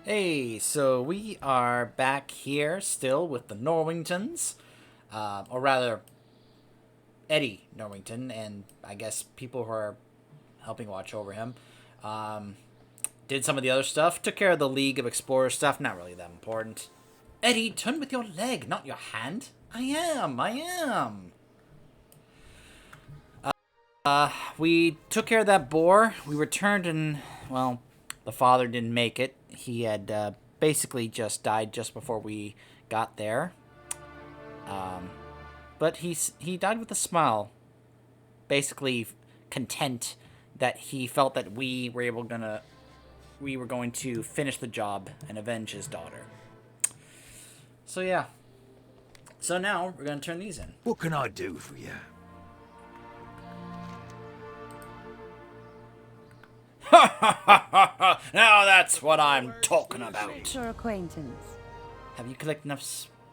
Hey, so we are back here still with the Norwingtons, or rather, Eddie Norwington, and I guess people who are helping watch over him. Um, did some of the other stuff, took care of the League of Explorers stuff, not really that important. Eddie, turn with your leg, not your hand. I am. We took care of that boar. We returned and, well, the father didn't make it. He had basically just died just before we got there. But he died with a smile, basically content that he felt that we were going to finish the job and avenge his daughter. So yeah. So now we're gonna turn these in. What can I do for you? Now that's what I'm talking about. Your acquaintance. Have you collected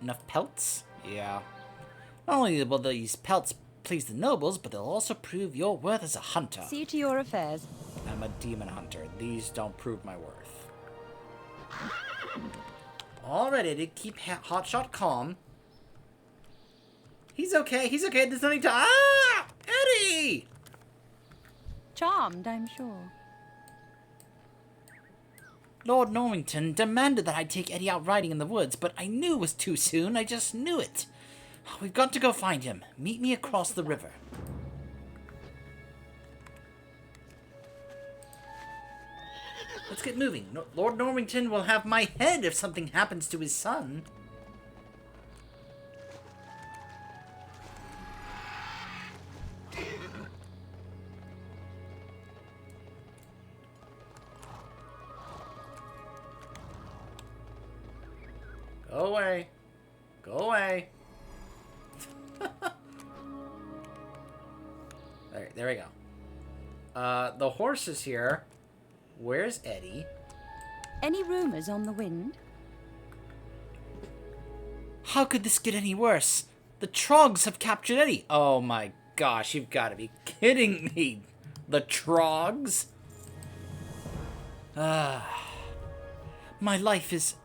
enough pelts? Yeah. Not only will these pelts please the nobles, but they'll also prove your worth as a hunter. See to your affairs. I'm a demon hunter. These don't prove my worth. All ready to keep Hotshot calm. He's okay. There's no need to... Ah! Eddie! Charmed, I'm sure. Lord Norrington demanded that I take Eddie out riding in the woods, but I knew it was too soon. I just knew it. We've got to go find him. Meet me across the river. Let's get moving. Lord Norrington will have my head if something happens to his son. Go away. Go away. There we go. The horse is here. Where's Eddie? Any rumors on the wind? How could this get any worse? The Trogs have captured Eddie. Oh my gosh, you've got to be kidding me. The Trogs? My life is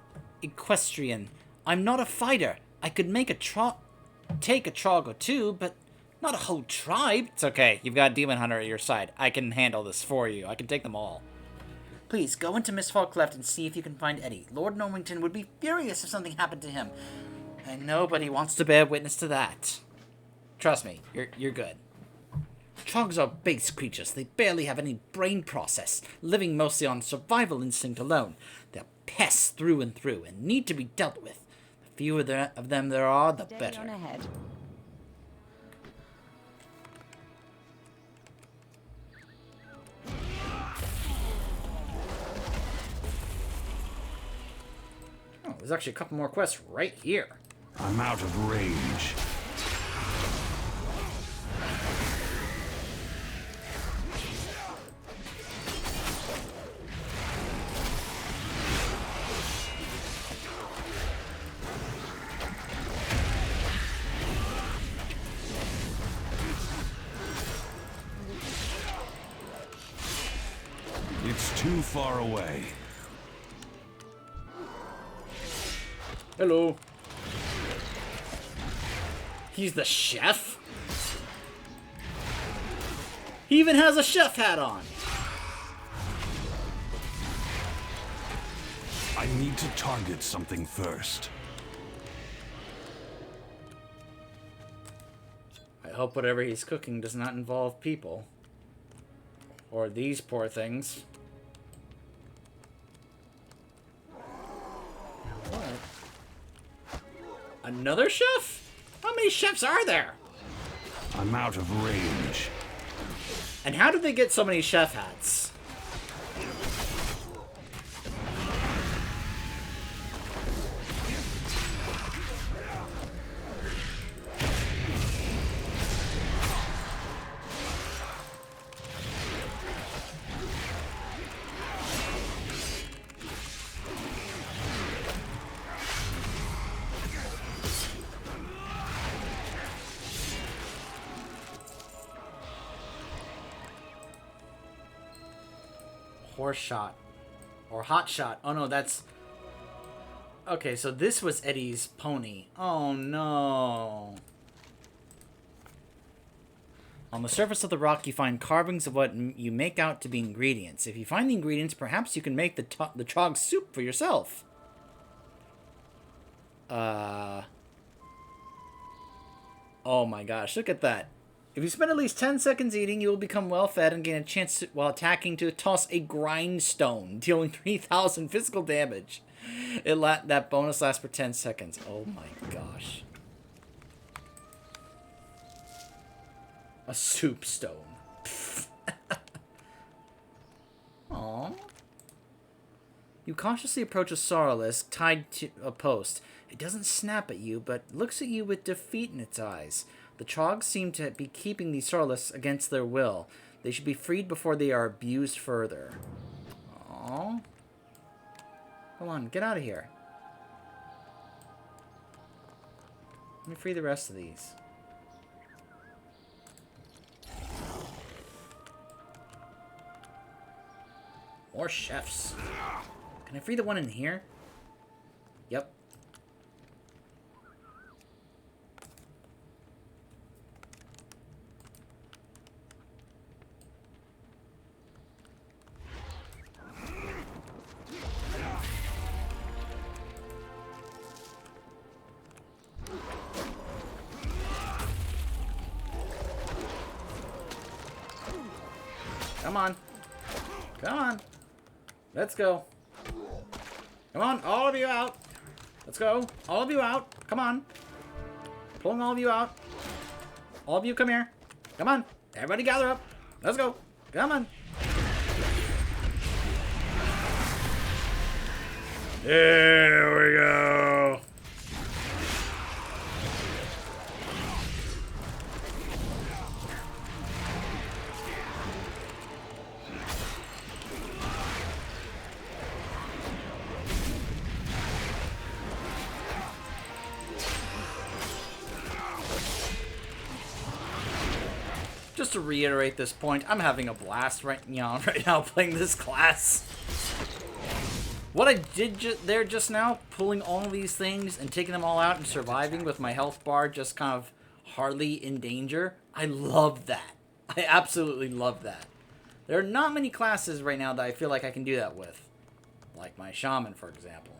equestrian. I'm not a fighter. I could take a Trog or two, but not a whole tribe. It's okay. You've got a demon hunter at your side. I can handle this for you. I can take them all. Please, go into Mistfall Cleft and see if you can find Eddie. Lord Norwington would be furious if something happened to him. And nobody wants to bear witness to that. Trust me, you're good. Trogs are base creatures. They barely have any brain process, living mostly on survival instinct alone. They're pests through and through, and need to be dealt with. The fewer of them there are, the better. On ahead. Oh, there's actually a couple more quests right here. I'm out of range. It's too far away. Hello. He's the chef? He even has a chef hat on. I need to target something first. I hope whatever he's cooking does not involve people. Or these poor things. What? Another chef? How many chefs are there? I'm out of range. And how did they get so many chef hats? Horse shot. Or hot shot. Oh no, that's Okay, so this was Eddie's pony. Oh no. On the surface of the rock, you find carvings of what you make out to be ingredients. If you find the ingredients, perhaps you can make the trog soup for yourself. Oh my gosh, look at that. If you spend at least 10 seconds eating, you will become well fed and gain a chance while attacking to toss a grindstone, dealing 3,000 physical damage. That bonus lasts for 10 seconds. Oh my gosh. A soup stone. Aww. You cautiously approach a sorrowless tied to a post. It doesn't snap at you, but looks at you with defeat in its eyes. The trogs seem to be keeping these sorrowless against their will. They should be freed before they are abused further. Aww. Come on, get out of here. Let me free the rest of these. More chefs. Can I free the one in here? Yep. Come on. Come on. Let's go. Come on, all of you out. Let's go. All of you out. Come on. Pulling all of you out. All of you come here. Come on. Everybody gather up. Let's go. Come on. There we go. Just to reiterate this point, I'm having a blast right now playing this class. What I did there just now, pulling all of these things and taking them all out and surviving with my health bar just kind of hardly in danger, I love that. I absolutely love that. There are not many classes right now that I feel like I can do that with. Like my shaman, for example.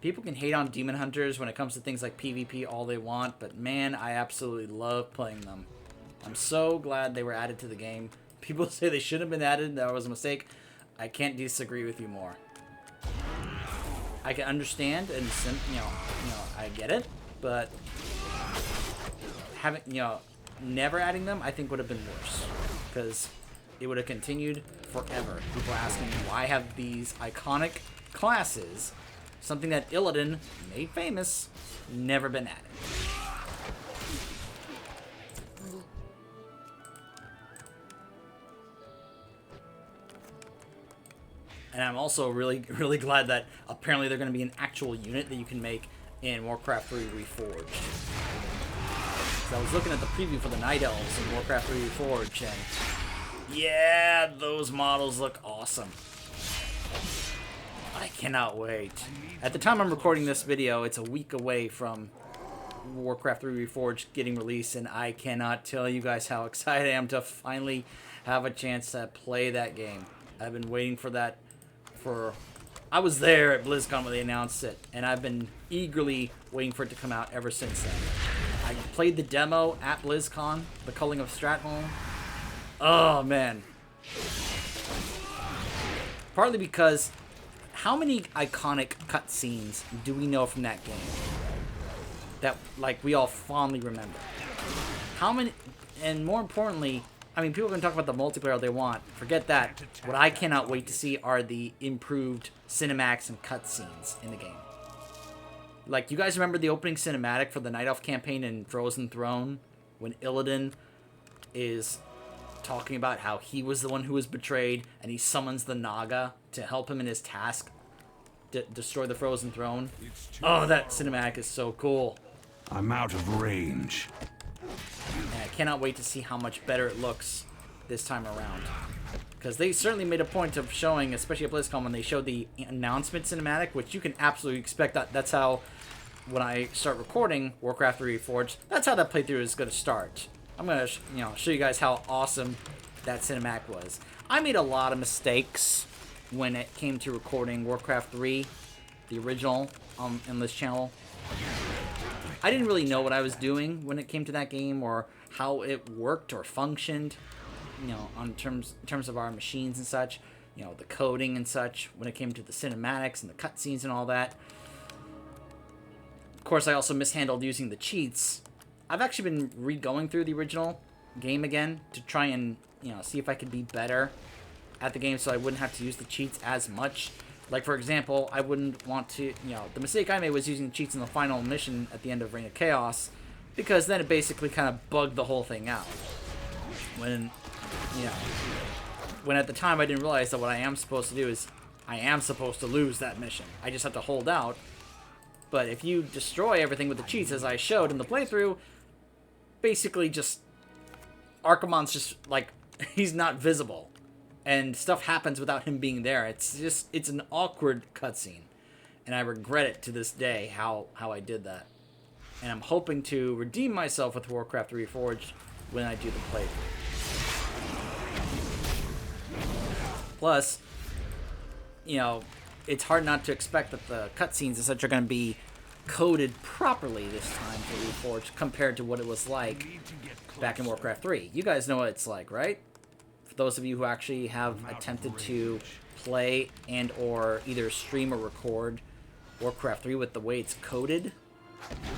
People can hate on demon hunters when it comes to things like PvP all they want, but man, I absolutely love playing them. I'm so glad they were added to the game. People say they shouldn't have been added, that was a mistake. I can't disagree with you more. I can understand and I get it, but having never adding them I think would have been worse, because it would have continued forever. People asking why have these iconic classes, something that Illidan made famous, never been added. And I'm also really glad that apparently they're going to be an actual unit that you can make in Warcraft 3 Reforged. So I was looking at the preview for the Night Elves in Warcraft 3 Reforged, and yeah, those models look awesome. I cannot wait. At the time I'm recording this video, it's a week away from Warcraft 3 Reforged getting released, and I cannot tell you guys how excited I am to finally have a chance to play that game. I've been waiting for that I was there at BlizzCon when they announced it, and I've been eagerly waiting for it to come out ever since then. I played the demo at BlizzCon, The Culling of Stratholme. Oh, man. Partly because how many iconic cutscenes do we know from that game that, like, we all fondly remember? How many, and more importantly, I mean, people can talk about the multiplayer all they want. Forget that. What I cannot wait to see are the improved cinematics and cutscenes in the game. Like, you guys remember the opening cinematic for the Night Elf campaign in Frozen Throne? When Illidan is talking about how he was the one who was betrayed, and he summons the Naga to help him in his task to destroy the Frozen Throne. Oh, that cinematic is so cool. I'm out of range. And I cannot wait to see how much better it looks this time around. Because they certainly made a point of showing, especially at BlizzCon, when they showed the announcement cinematic, which you can absolutely expect. That's how, when I start recording Warcraft 3 Reforged, that's how that playthrough is going to start. I'm going to, show you guys how awesome that cinematic was. I made a lot of mistakes when it came to recording Warcraft 3, the original, in this channel. I didn't really know what I was doing when it came to that game, or how it worked or functioned, in terms of our machines and such, the coding and such, when it came to the cinematics and the cutscenes and all that. Of course, I also mishandled using the cheats. I've actually been re-going through the original game again to try and, see if I could be better at the game so I wouldn't have to use the cheats as much. Like, for example, I wouldn't want to, the mistake I made was using cheats in the final mission at the end of Reign of Chaos, because then it basically kind of bugged the whole thing out. When at the time I didn't realize that what I am supposed to do is I am supposed to lose that mission. I just have to hold out. But if you destroy everything with the cheats, as I showed in the playthrough, basically just Archimonde's just, like, he's not visible. And stuff happens without him being there. It's an awkward cutscene. And I regret it to this day how I did that. And I'm hoping to redeem myself with Warcraft 3 Reforged when I do the playthrough. Plus, it's hard not to expect that the cutscenes and such are going to be coded properly this time for Reforged compared to what it was like back in Warcraft 3. You guys know what it's like, right? For those of you who actually have attempted to play and or either stream or record Warcraft 3 with the way it's coded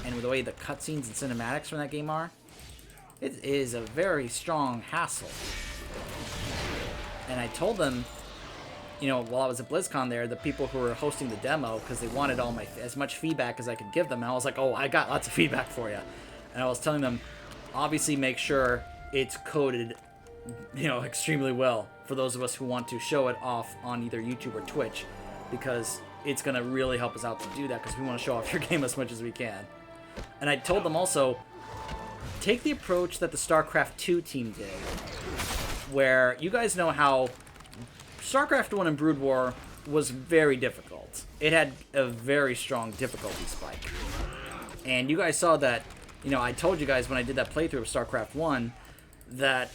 and with the way the cutscenes and cinematics from that game are, it is a very strong hassle. And I told them, while I was at BlizzCon there, the people who were hosting the demo, because they wanted as much feedback as I could give them, and I was like, oh, I got lots of feedback for you. And I was telling them, obviously make sure it's coded, extremely well for those of us who want to show it off on either YouTube or Twitch, because it's going to really help us out to do that, because we want to show off your game as much as we can. And I told them also, take the approach that the StarCraft 2 team did, where you guys know how StarCraft 1 and Brood War was very difficult. It had a very strong difficulty spike. And you guys saw that, I told you guys when I did that playthrough of StarCraft 1 that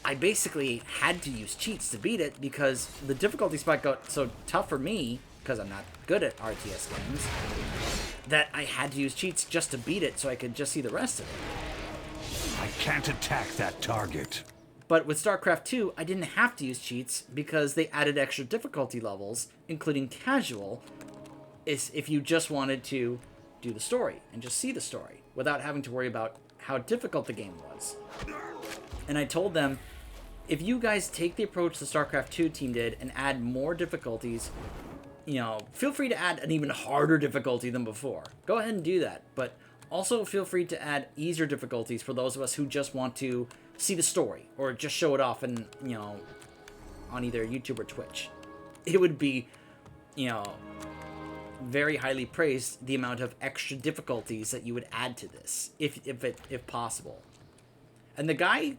I basically had to use cheats to beat it, because the difficulty spike got so tough for me, because I'm not good at RTS games, that I had to use cheats just to beat it so I could just see the rest of it. I can't attack that target. But with StarCraft 2, I didn't have to use cheats because they added extra difficulty levels, including casual, if you just wanted to do the story and just see the story without having to worry about how difficult the game was. And I told them, if you guys take the approach the StarCraft 2 team did and add more difficulties, feel free to add an even harder difficulty than before. Go ahead and do that. But also feel free to add easier difficulties for those of us who just want to see the story or just show it off on either YouTube or Twitch. It would be, very highly praised the amount of extra difficulties that you would add to this, if possible. And the guy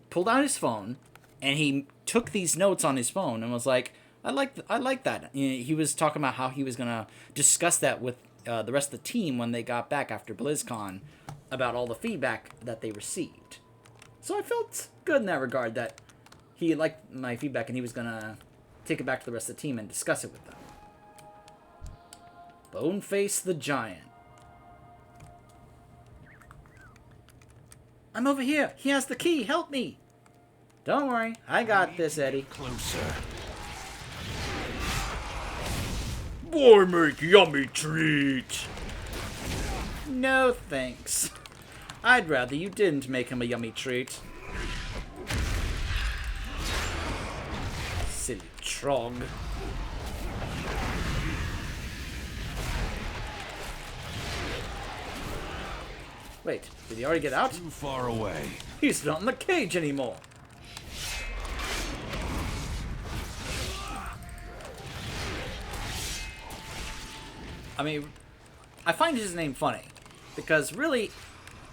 pulled out his phone and he took these notes on his phone and was like, I like that. He was talking about how he was gonna discuss that with the rest of the team when they got back after BlizzCon about all the feedback that they received. So I felt good in that regard, that he liked my feedback and he was gonna take it back to the rest of the team and discuss it with them. Boneface the Giant. I'm over here. He has the key. Help me. Don't worry. I got this, Eddie. Closer. Boy, make yummy treat. No, thanks. I'd rather you didn't make him a yummy treat. Silly trog. Wait, did he already get out? Too far away. He's not in the cage anymore. I mean, I find his name funny, because really,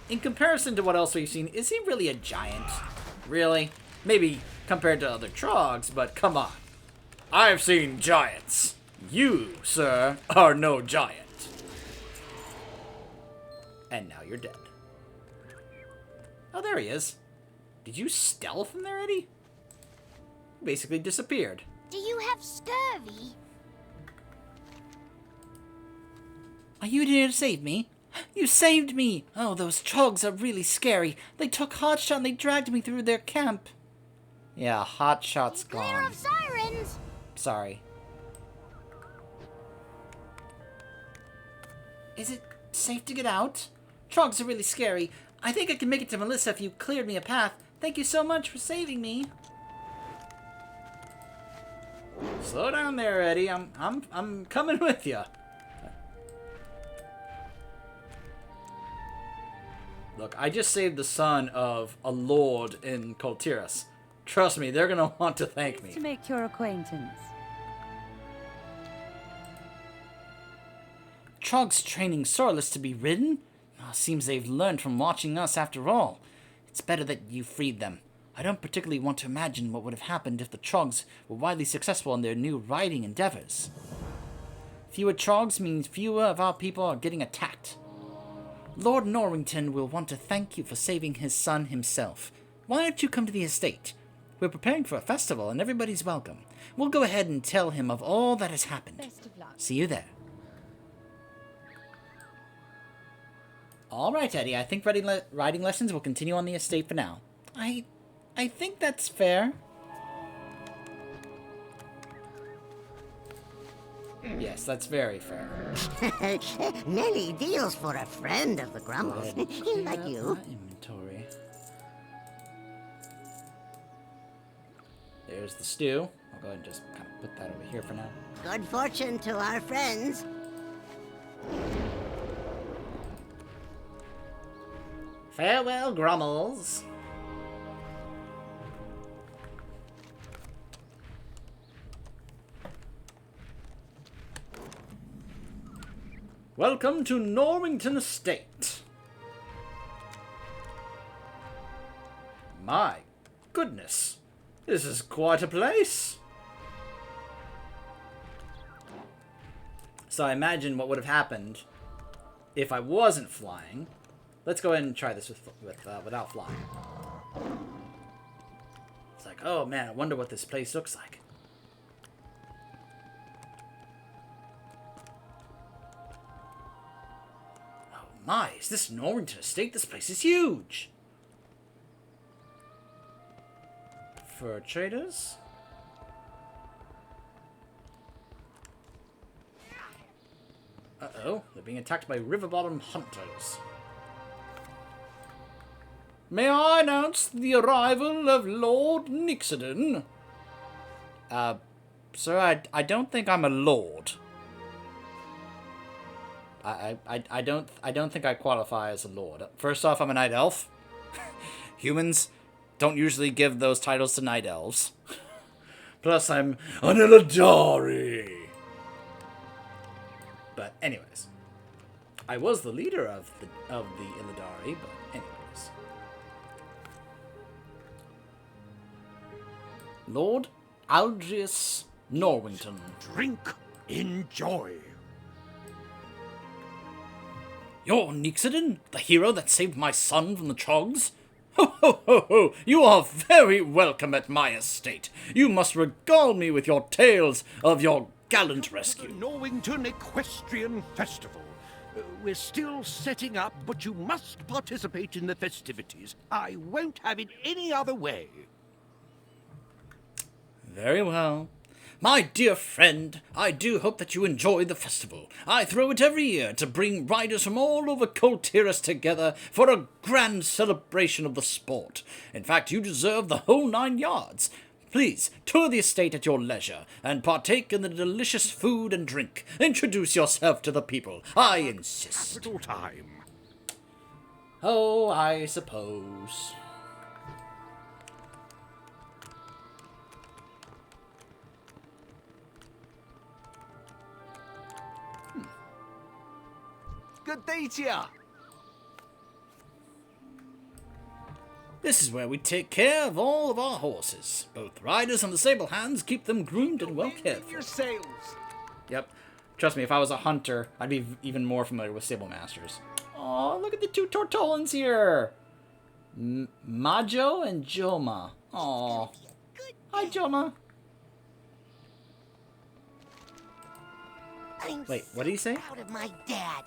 in comparison to what else we've seen, is he really a giant? Really? Maybe compared to other trogs, but come on. I've seen giants. You, sir, are no giant. And now you're dead. Oh, there he is. Did you stealth from there, Eddie? Basically disappeared. Do you have scurvy? Are you here to save me? You saved me! Oh, those trogs are really scary. They took Hotshot and they dragged me through their camp. Yeah, Hotshot's Clear gone. of sirens! Sorry. Is it safe to get out? Trogs are really scary. I think I can make it to Melissa if you cleared me a path. Thank you so much for saving me. Slow down there, Eddie. I'm coming with you. Look, I just saved the son of a lord in Kul Tiras. Trust me, they're gonna want to thank me. To make your acquaintance. Trogs training Sorless to be ridden? Oh, seems they've learned from watching us after all. It's better that you freed them. I don't particularly want to imagine what would have happened if the Trogs were widely successful in their new riding endeavors. Fewer Trogs means fewer of our people are getting attacked. Lord Norrington will want to thank you for saving his son himself. Why don't you come to the estate? We're preparing for a festival and everybody's welcome. We'll go ahead and tell him of all that has happened. Best of luck. See you there. All right, Eddie. I think riding lessons will continue on the estate for now. I think that's fair. Yes, that's very fair. Nelly deals for a friend of the Grumbles, like you. Inventory. There's the stew. I'll go ahead and just kind of put that over here for now. Good fortune to our friends. Farewell, Grummels. Welcome to Norrington Estate. My goodness, this is quite a place. So I imagine what would have happened if I wasn't flying. Let's go ahead and try this without flying. It's like, oh man, I wonder what this place looks like. Oh my, is this Norrington Estate? This place is huge. Fur traders? Uh-oh, they're being attacked by river bottom hunters. May I announce the arrival of Lord Nixon? Sir, I don't think I'm a lord. I don't think I qualify as a lord. First off, I'm a night elf. Humans don't usually give those titles to night elves. Plus, I'm an Illidari. But anyways, I was the leader of the Illidari, but anyways. Lord Aldrius Norrington. Drink, enjoy. You're Nixon, the hero that saved my son from the Trogs? Ho ho ho ho! You are very welcome at my estate. You must regale me with your tales of your gallant rescue. The Norrington Equestrian Festival. We're still setting up, but you must participate in the festivities. I won't have it any other way. Very well. My dear friend, I do hope that you enjoy the festival. I throw it every year to bring riders from all over Kul Tiras together for a grand celebration of the sport. In fact, you deserve the whole 9 yards. Please, tour the estate at your leisure, and partake in the delicious food and drink. Introduce yourself to the people. I insist. Capital time. Oh, I suppose. Good day to ya. This is where we take care of all of our horses. Both the riders and the sable hands keep them groomed and well cared for. Your sails. Yep. Trust me, if I was a hunter, I'd be even more familiar with stable masters. Oh, look at the two Tortolans here. Majo and Joma. Oh. Hi, Joma. Wait, what did he say? Proud of my dad.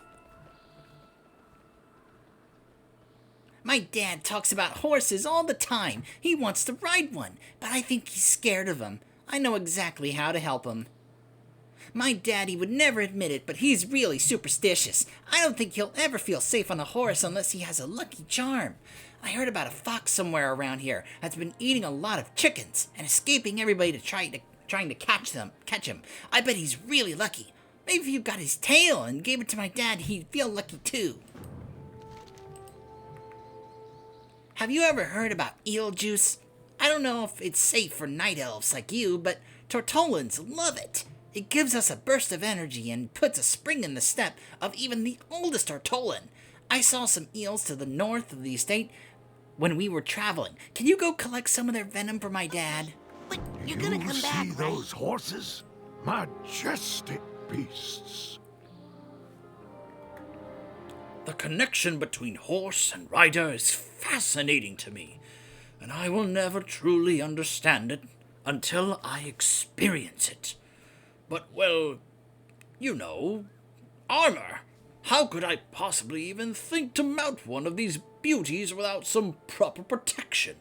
My dad talks about horses all the time. He wants to ride one, but I think he's scared of them. I know exactly how to help him. My daddy would never admit it, but he's really superstitious. I don't think he'll ever feel safe on a horse unless he has a lucky charm. I heard about a fox somewhere around here that's been eating a lot of chickens and escaping everybody trying to catch him. I bet he's really lucky. Maybe if you got his tail and gave it to my dad, he'd feel lucky too. Have you ever heard about eel juice? I don't know if it's safe for night elves like you, but Tortolans love it. It gives us a burst of energy and puts a spring in the step of even the oldest Tortolan. I saw some eels to the north of the estate when we were traveling. Can you go collect some of their venom for my dad? But you're gonna come back, See right? those horses? Majestic beasts. The connection between horse and rider is fascinating to me, and I will never truly understand it until I experience it. But, well, you know, armor. How could I possibly even think to mount one of these beauties without some proper protection?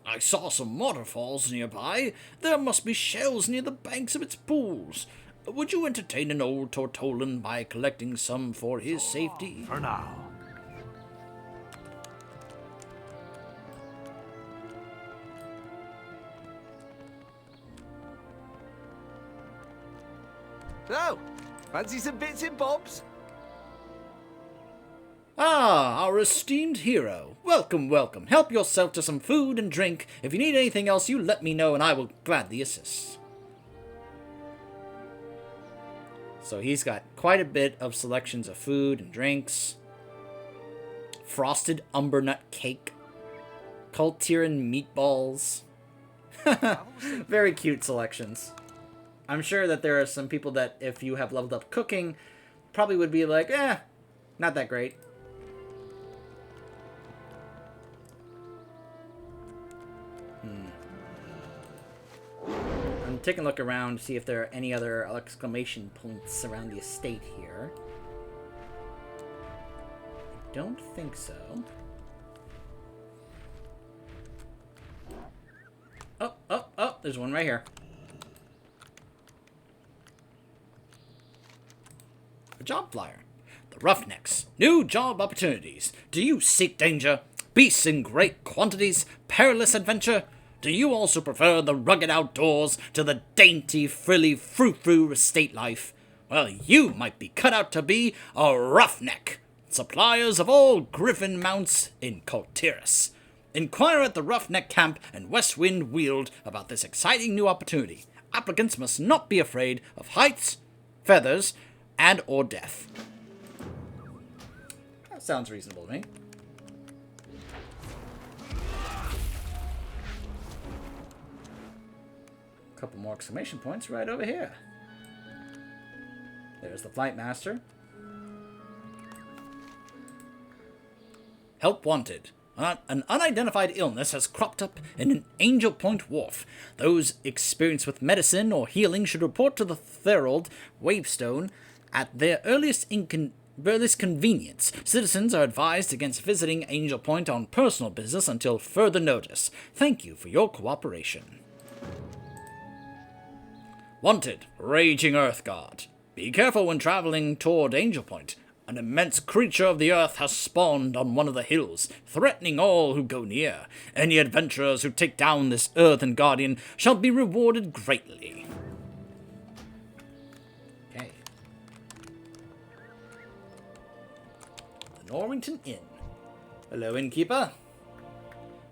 I saw some waterfalls nearby. There must be shells near the banks of its pools. Would you entertain an old Tortolan by collecting some for his safety? For now. So, fancy some bits and bobs? Ah, our esteemed hero. Welcome, welcome. Help yourself to some food and drink. If you need anything else, you let me know and I will gladly assist. So he's got quite a bit of selections of food and drinks. Frosted umbernut cake. Kul Tiras meatballs. Very cute selections. I'm sure that there are some people that, if you have leveled up cooking, probably would be like, not that great. I'm taking a look around to see if there are any other exclamation points around the estate here. I don't think so. Oh, there's one right here. A job flyer. The Roughnecks. New job opportunities. Do you seek danger? Beasts in great quantities? Perilous adventure? Do you also prefer the rugged outdoors to the dainty, frilly, frou-frou estate life? Well, you might be cut out to be a roughneck. Suppliers of all griffin mounts in Kul Tiras. Inquire at the Roughneck Camp and West Wind Weald about this exciting new opportunity. Applicants must not be afraid of heights, feathers, and or death. That sounds reasonable to me. A couple more exclamation points right over here. There's the Flight Master. Help wanted. An unidentified illness has cropped up in an Angel Point wharf. Those experienced with medicine or healing should report to the Thorold Wavestone at their earliest convenience. Citizens are advised against visiting Angel Point on personal business until further notice. Thank you for your cooperation. Wanted, Raging Earth Guard. Be careful when traveling toward Angel Point. An immense creature of the earth has spawned on one of the hills, threatening all who go near. Any adventurers who take down this earthen guardian shall be rewarded greatly. Okay. The Norrington Inn. Hello, innkeeper.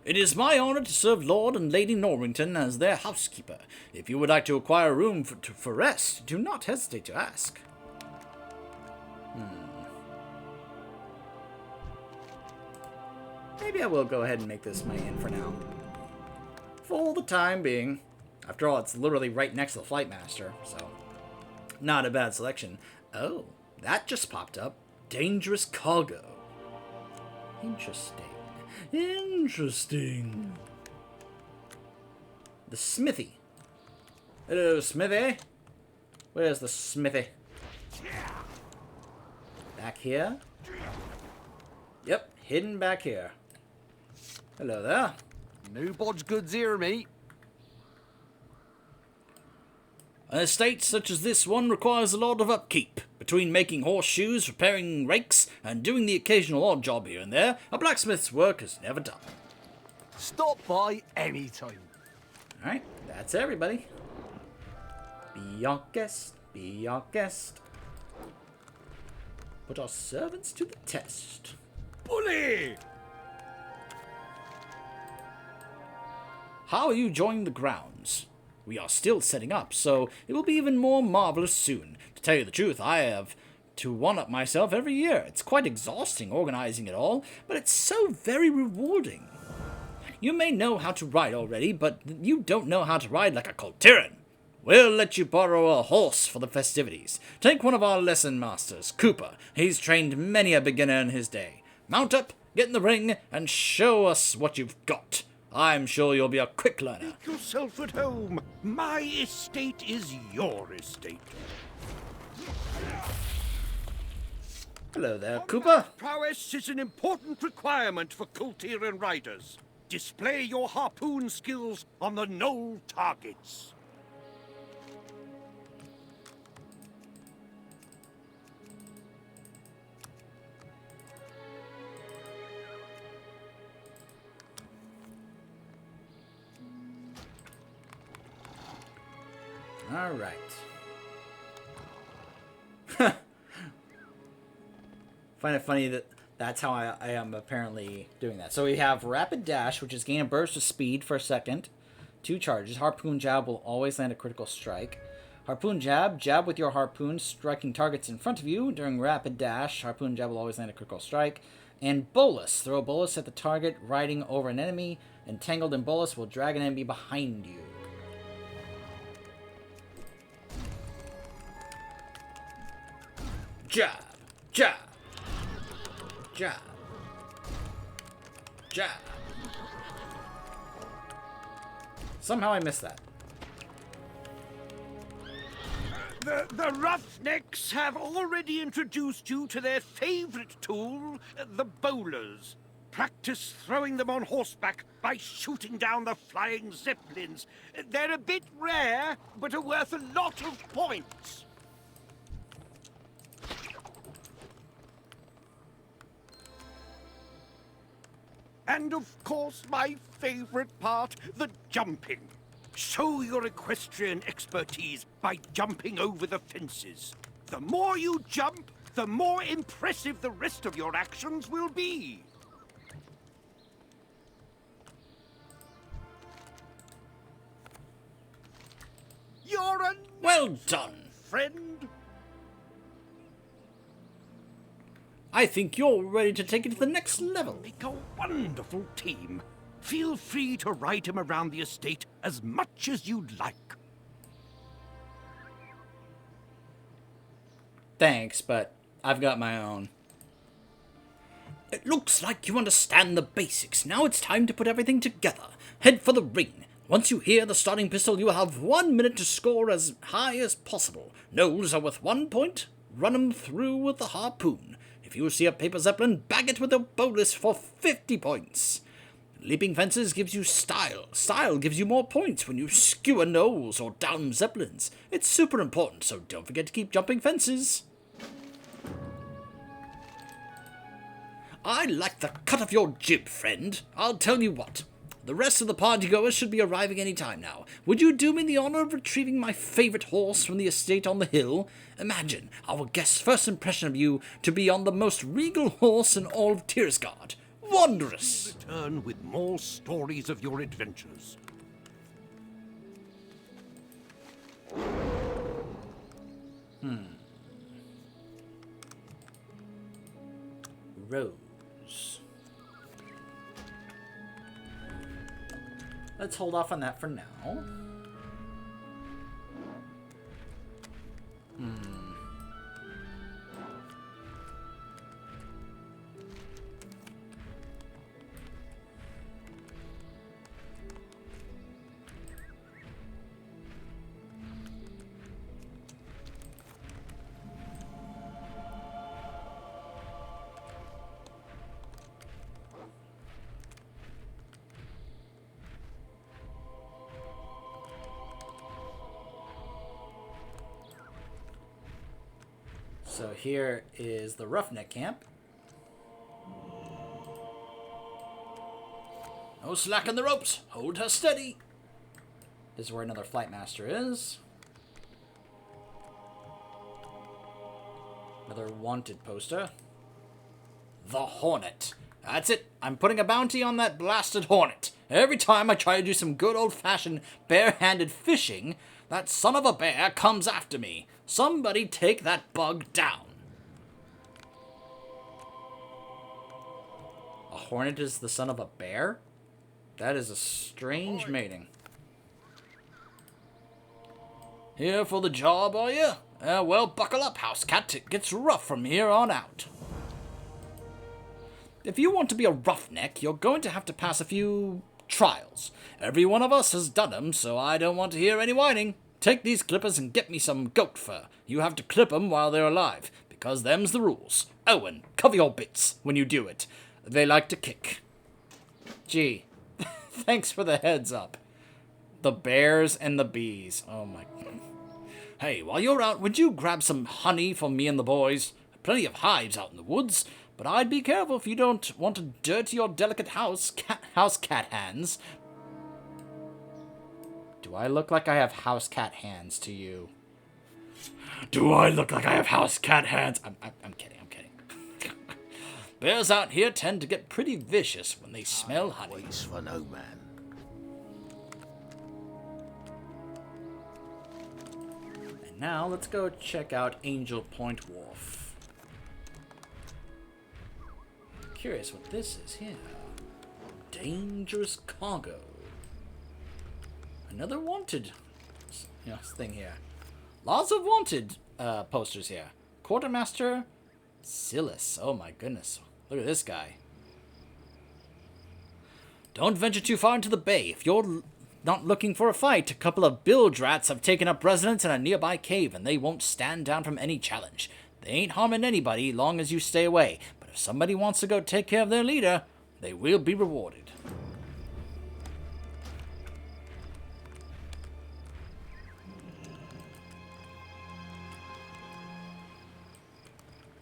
It is my honor to serve Lord and Lady Norrington as their housekeeper. If you would like to acquire a room for rest, do not hesitate to ask. maybe I will go ahead and make this my inn for now. For the time being. After all, it's literally right next to the Flight Master, so not a bad selection. Oh, that just popped up. Dangerous cargo. Interesting. Interesting. The smithy. Hello, smithy. Where's the smithy? Back here? Yep, hidden back here. Hello there. No bodge goods here, mate. An estate such as this one requires a lot of upkeep. Between making horseshoes, repairing rakes, and doing the occasional odd job here and there, a blacksmith's work is never done. Stop by any time. Alright, that's everybody. Be our guest, be our guest. Put our servants to the test. Bully! How are you enjoying the grounds? We are still setting up, so it will be even more marvelous soon. To tell you the truth, I have to one-up myself every year. It's quite exhausting organizing it all, but it's so very rewarding. You may know how to ride already, but you don't know how to ride like a Kul Tiras. We'll let you borrow a horse for the festivities. Take one of our lesson masters, Cooper. He's trained many a beginner in his day. Mount up, get in the ring, and show us what you've got. I'm sure you'll be a quick learner. Make yourself at home. My estate is your estate. Hello there, Cooper. Prowess is an important requirement for Kul Tiras riders. Display your harpoon skills on the knoll targets. All right. Find it funny that that's how I am apparently doing that. So we have Rapid Dash, which is gain a burst of speed for a second. 2 charges. Harpoon Jab will always land a critical strike. Harpoon Jab, jab with your harpoon, striking targets in front of you. During Rapid Dash, Harpoon Jab will always land a critical strike. And Bolus. Throw a Bolus at the target, riding over an enemy. Entangled in Bolus will drag an enemy behind you. Jab, jab, jab, jab. Somehow I missed that. The Roughnecks have already introduced you to their favorite tool, the bowlers. Practice throwing them on horseback by shooting down the flying zeppelins. They're a bit rare, but are worth a lot of points. And of course, my favorite part, the jumping. Show your equestrian expertise by jumping over the fences. The more you jump, the more impressive the rest of your actions will be. You're a Well done. friend. I think you're ready to take it to the next level. Make a wonderful team. Feel free to ride him around the estate as much as you'd like. Thanks, but I've got my own. It looks like you understand the basics. Now it's time to put everything together. Head for the ring. Once you hear the starting pistol, you have 1 minute to score as high as possible. Knolls are worth 1 point. Run them through with the harpoon. If you see a paper zeppelin, bag it with a bonus for 50 points. Leaping fences gives you style. Style gives you more points when you skewer knolls or down zeppelins. It's super important, so don't forget to keep jumping fences. I like the cut of your jib, friend. I'll tell you what. The rest of the partygoers should be arriving any time now. Would you do me the honor of retrieving my favorite horse from the estate on the hill? Imagine our guest's first impression of you to be on the most regal horse in all of Tirsgard. Wondrous! Return with more stories of your adventures. Rose. Let's hold off on that for now. So here is the roughneck camp. No slack in the ropes. Hold her steady. This is where another flight master is. Another wanted poster. The Hornet. That's it. I'm putting a bounty on that blasted Hornet. Every time I try to do some good old-fashioned bare-handed fishing, that son of a bear comes after me. Somebody take that bug down. A hornet is the son of a bear? That is a strange mating. Here for the job, are you? Well, buckle up, house cat. It gets rough from here on out. If you want to be a roughneck, you're going to have to pass a few trials. Every one of us has done them, so I don't want to hear any whining. Take these clippers and get me some goat fur. You have to clip 'em while they're alive, because them's the rules. Oh, and cover your bits when you do it. They like to kick. Gee, thanks for the heads up. The bears and the bees. Oh my. Hey, while you're out, would you grab some honey for me and the boys? Plenty of hives out in the woods, but I'd be careful if you don't want to dirty your delicate house cat hands. Do I look like I have house cat hands to you? Do I look like I have house cat hands? I'm kidding, I'm kidding. Bears out here tend to get pretty vicious when they smell honey. Waits for no man. And now let's go check out Angel Point Wharf. Curious what this is here. Dangerous cargo. Another wanted thing here. Lots of wanted posters here. Quartermaster Silas. Oh my goodness. Look at this guy. Don't venture too far into the bay. If you're not looking for a fight, a couple of bilge rats have taken up residence in a nearby cave and they won't stand down from any challenge. They ain't harming anybody long as you stay away. But if somebody wants to go take care of their leader, they will be rewarded.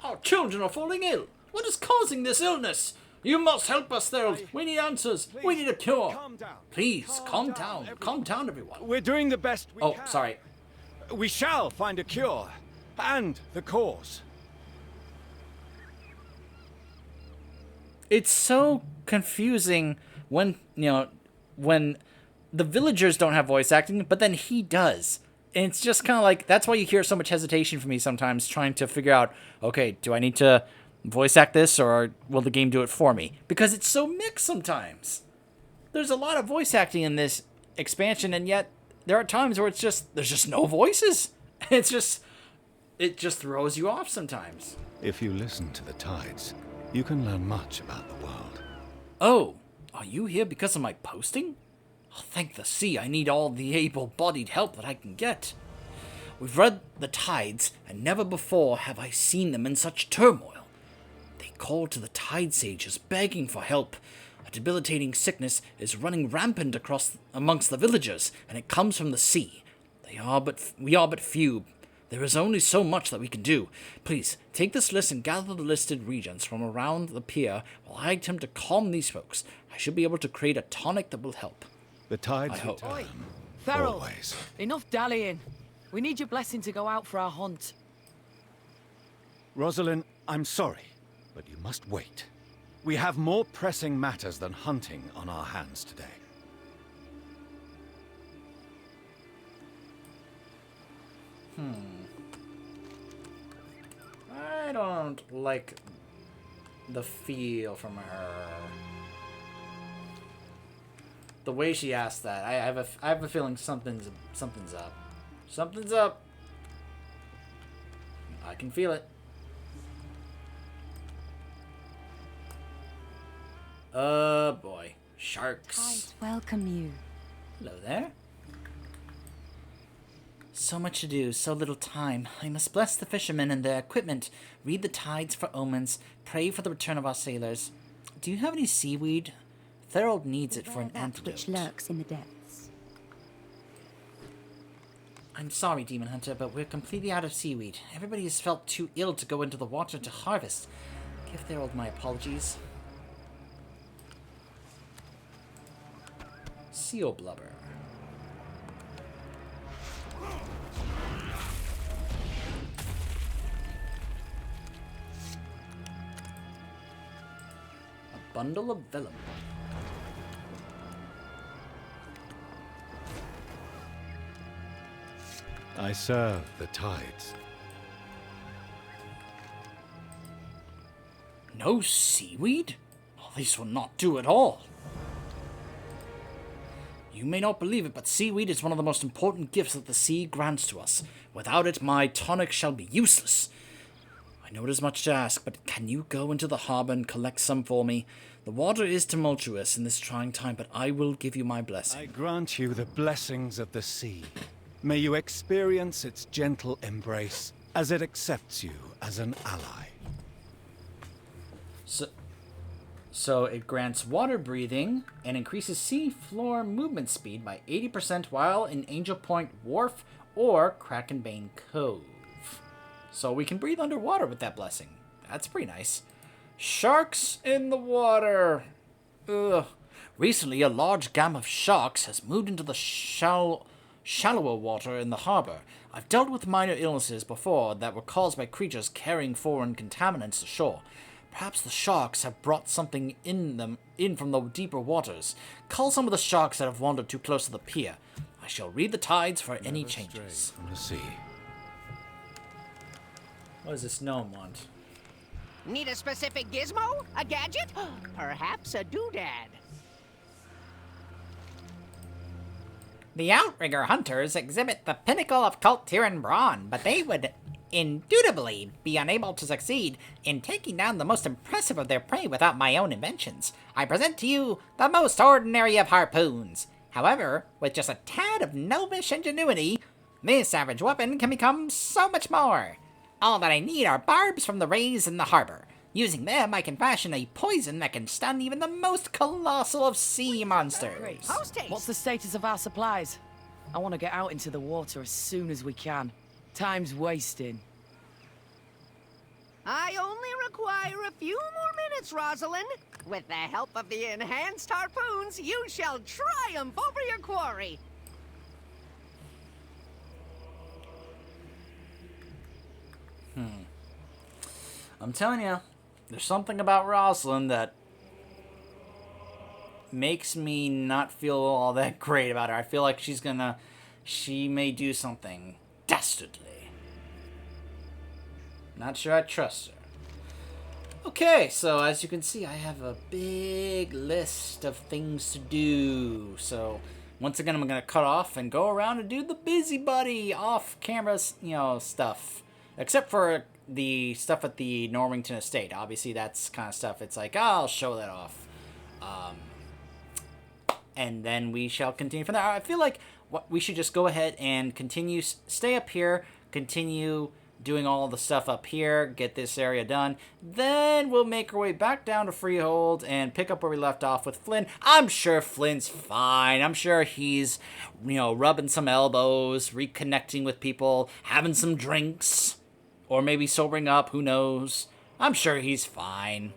Our children are falling ill. What is causing this illness? You must help us, Thurl. We need answers. Please, we need a cure. calm down. Please, calm down. everyone. Calm down, everyone. We're doing the best we can. Oh, sorry. We shall find a cure. And the cause. It's so confusing when, when the villagers don't have voice acting, but then he does. And it's just kind of like, that's why you hear so much hesitation from me sometimes trying to figure out, okay, do I need to voice act this or will the game do it for me? Because it's so mixed sometimes. There's a lot of voice acting in this expansion, and yet there are times where there's just no voices. It just throws you off sometimes. If you listen to the tides, you can learn much about the world. Oh, are you here because of my posting? Oh, thank the sea, I need all the able-bodied help that I can get. We've read the tides, and never before have I seen them in such turmoil. They call to the tide sages, begging for help. A debilitating sickness is running rampant amongst the villagers, and it comes from the sea. We are but few. There is only so much that we can do. Please, take this list and gather the listed regions from around the pier while I attempt to calm these folks. I should be able to create a tonic that will help. The tides I hope. return. Thurl, Always. enough dallying. We need your blessing to go out for our hunt. Rosalind, I'm sorry, but you must wait. We have more pressing matters than hunting on our hands today. I don't like the feel from her. The way she asked that, I have a feeling something's up. Something's up. I can feel it. Boy. Sharks. Tides welcome you. Hello there. So much to do, so little time. I must bless the fishermen and their equipment, read the tides for omens, pray for the return of our sailors. Do you have any seaweed? Thorold needs it for an That antidote. which lurks in the depths. I'm sorry, Demon Hunter, but we're completely out of seaweed. Everybody has felt too ill to go into the water to harvest. Give Thorold my apologies. Seal blubber. A bundle of vellum. I serve the tides. No seaweed? Well, this will not do at all. You may not believe it, but seaweed is one of the most important gifts that the sea grants to us. Without it, my tonic shall be useless. I know it is much to ask, but can you go into the harbor and collect some for me? The water is tumultuous in this trying time, but I will give you my blessing. I grant you the blessings of the sea. May you experience its gentle embrace as it accepts you as an ally. So it grants water breathing and increases sea floor movement speed by 80% while in Angel Point Wharf or Krakenbane Cove. So we can breathe underwater with that blessing. That's pretty nice. Sharks in the water. Ugh. Recently, a large gang of sharks has moved into the shallower water in the harbor. I've dealt with minor illnesses before that were caused by creatures carrying foreign contaminants ashore. Perhaps the sharks have brought something in from the deeper waters. Call some of the sharks that have wandered too close to the pier. I shall read the tides for any changes. From the sea. What does this gnome want? Need a specific gizmo? A gadget? Perhaps a doodad. The Outrigger Hunters exhibit the pinnacle of Kul Tiras brawn, but they would indubitably be unable to succeed in taking down the most impressive of their prey without my own inventions. I present to you the most ordinary of harpoons. However, with just a tad of gnomish ingenuity, this savage weapon can become so much more. All that I need are barbs from the rays in the harbor. Using them, I can fashion a poison that can stun even the most colossal of sea monsters. What's the status of our supplies? I want to get out into the water as soon as we can. Time's wasting. I only require a few more minutes, Rosalind. With the help of the enhanced harpoons, you shall triumph over your quarry. I'm telling you, there's something about Rosalind that makes me not feel all that great about her. I feel like she may do something dastardly. Not sure I trust her. Okay, so as you can see, I have a big list of things to do. So once again, I'm going to cut off and go around and do the busybody off-camera, stuff. Except for the stuff at the Norrington Estate. Obviously, that's kind of stuff. It's like, I'll show that off. And then we shall continue from there. I feel like we should just go ahead and continue, stay up here, continue doing all the stuff up here, get this area done. Then we'll make our way back down to Freehold and pick up where we left off with Flynn. I'm sure Flynn's fine. I'm sure he's, rubbing some elbows, reconnecting with people, having some drinks, or maybe sobering up, who knows. I'm sure he's fine.